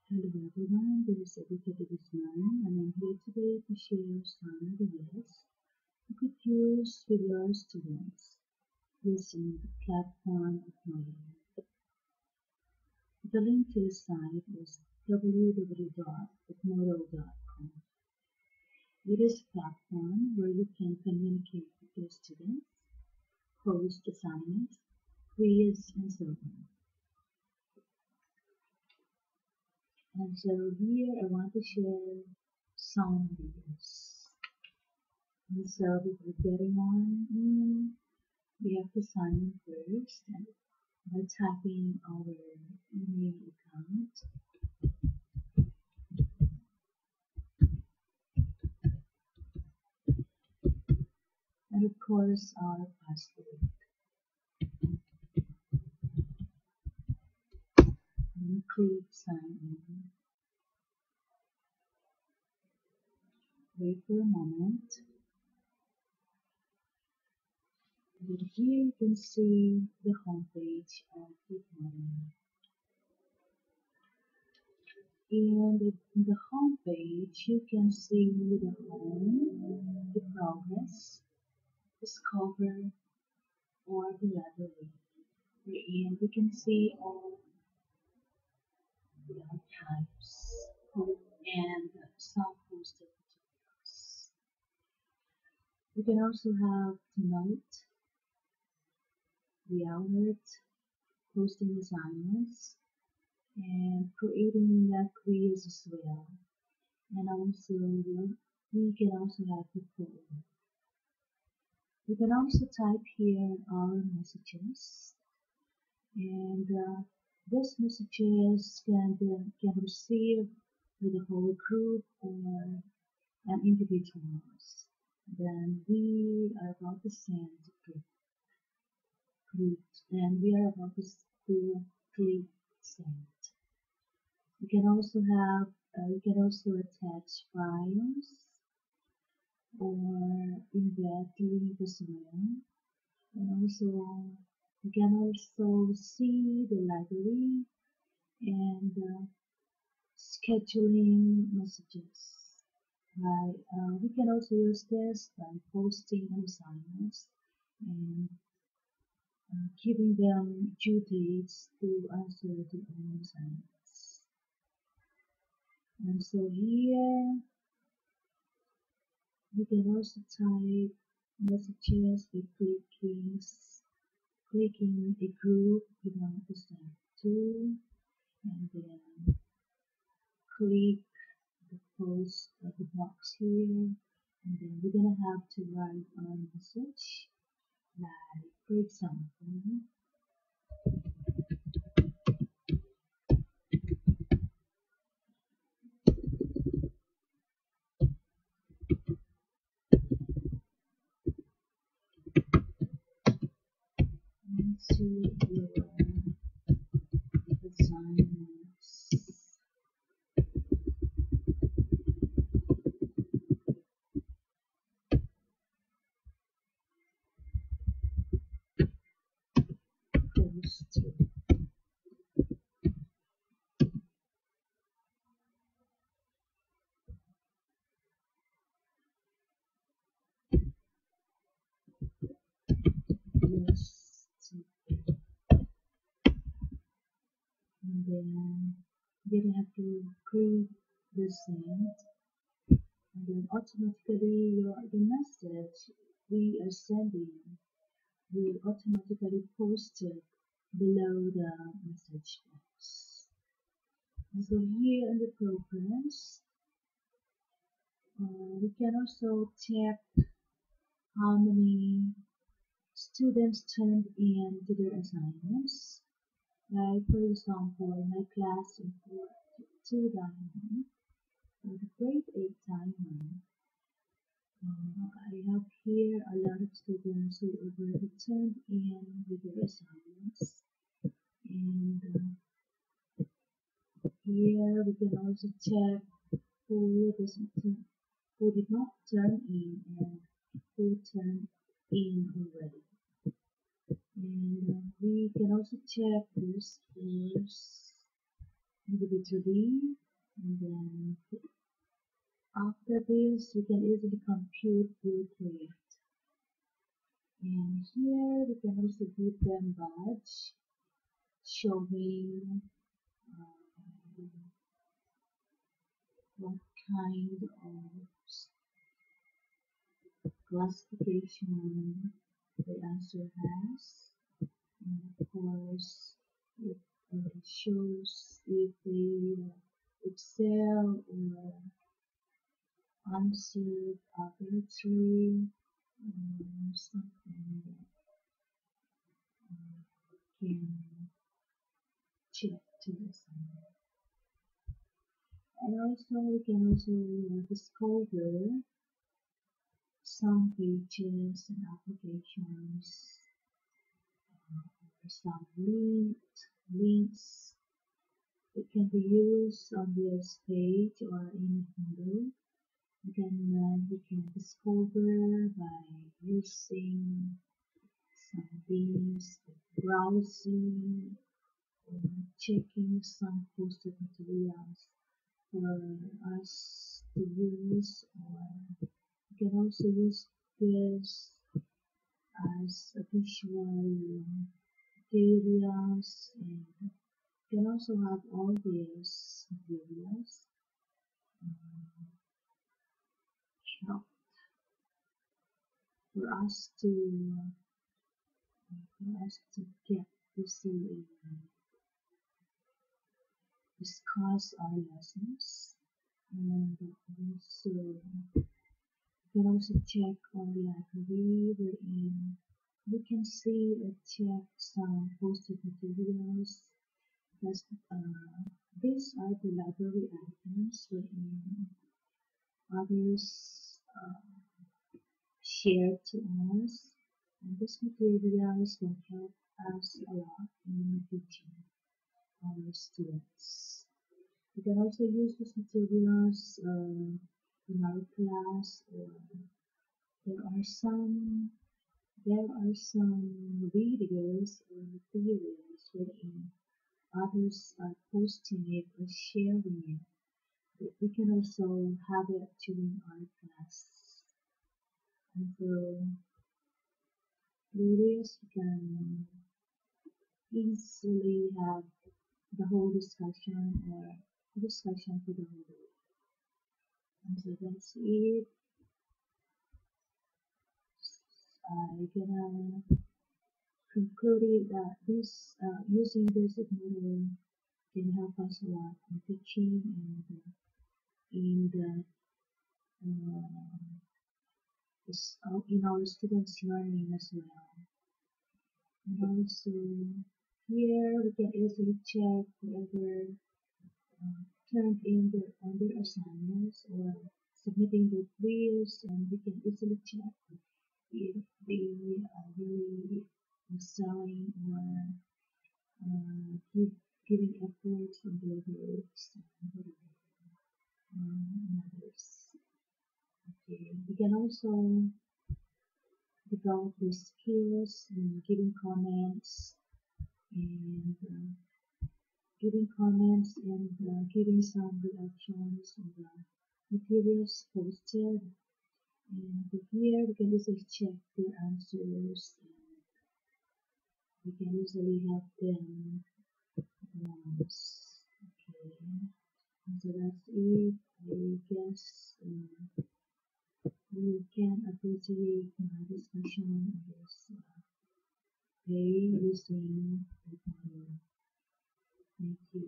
Hello everyone, this is Educated Ismail and I'm here today to share some ideas you could use with your students using the platform of Moodle. The link to the site is www.moodle.com. It is a platform where you can communicate with your students, post assignments, quiz, and so on. And so here I want to share some ideas. And so before getting on, we have to sign in first by tapping our email account and of course our password. Then click sign in. Wait for a moment. And here you can see the homepage of Bitmoji. And in the homepage you can see the home, the progress, discover, or the library. Wherein we can see all the archives and some posted materials. We can also have to note the alert, posting assignments, and creating a quiz as well. And also we can also have the poll. We can also type here our messages, and these messages can receive with the whole group or an individuals. Then we are about to send click, and we are about to click send. You can also attach files or embed link as well. And also you can also see the library and scheduling messages. We can also use this by posting assignments and giving them due dates to answer the assignments. And so here we can also type messages by clicking a group you want to send to, and then click the post of the box here, and then we're gonna have to write a message, like for example, into your assignments. Post. Yes. And then you have to click the send, and then automatically the message we are sending will automatically post it below the message box. And so here in the programs, we can also check how many students turned in to their assignments. Like for example, my class in 2 diamond, or the grade 8 diamond, I have here a lot of students who already turned in with their assignments. And here we can also check who did not turn in and who turned in already. And we can also check the scores individually, and then after this we can easily compute blueprint. And here we can also give them badge showing what kind of classification the answer has. And of course, it shows if they excel or answered accurately, something that can check to the assignment. And also, we can also discover some pages and applications, or some links that can be used on this page or in Moodle. We can discover by using some links, browsing, or checking some posted materials for us to use, or you can also use this as a visual materials, and you can also have all these materials help for us to get easily discuss our lessons, and also you can also check on the library wherein we can see or check some posted materials. Because these are the library items wherein others share to us, and these materials will help us a lot in teaching our students. We can also use these materials in our class, or there are some videos or materials wherein others are posting it or sharing it. But we can also have it during our class. And so through this we can easily have the whole discussion or discussion for the whole day. And so that's it. I'm gonna conclude that this using this model can help us a lot in teaching and in the in our students' learning as well. And also here we can easily check whoever turned in on their assignments or submitting their quiz, and we can easily check if they are really excelling or giving efforts on their works and others. Okay. We can also develop the skills in giving comments and giving some reactions on the materials posted. And here we can easily check their answers, and we can easily help them once. Okay, and so that's it. I guess you can appreciate my discussion on this day using the model. Thank you.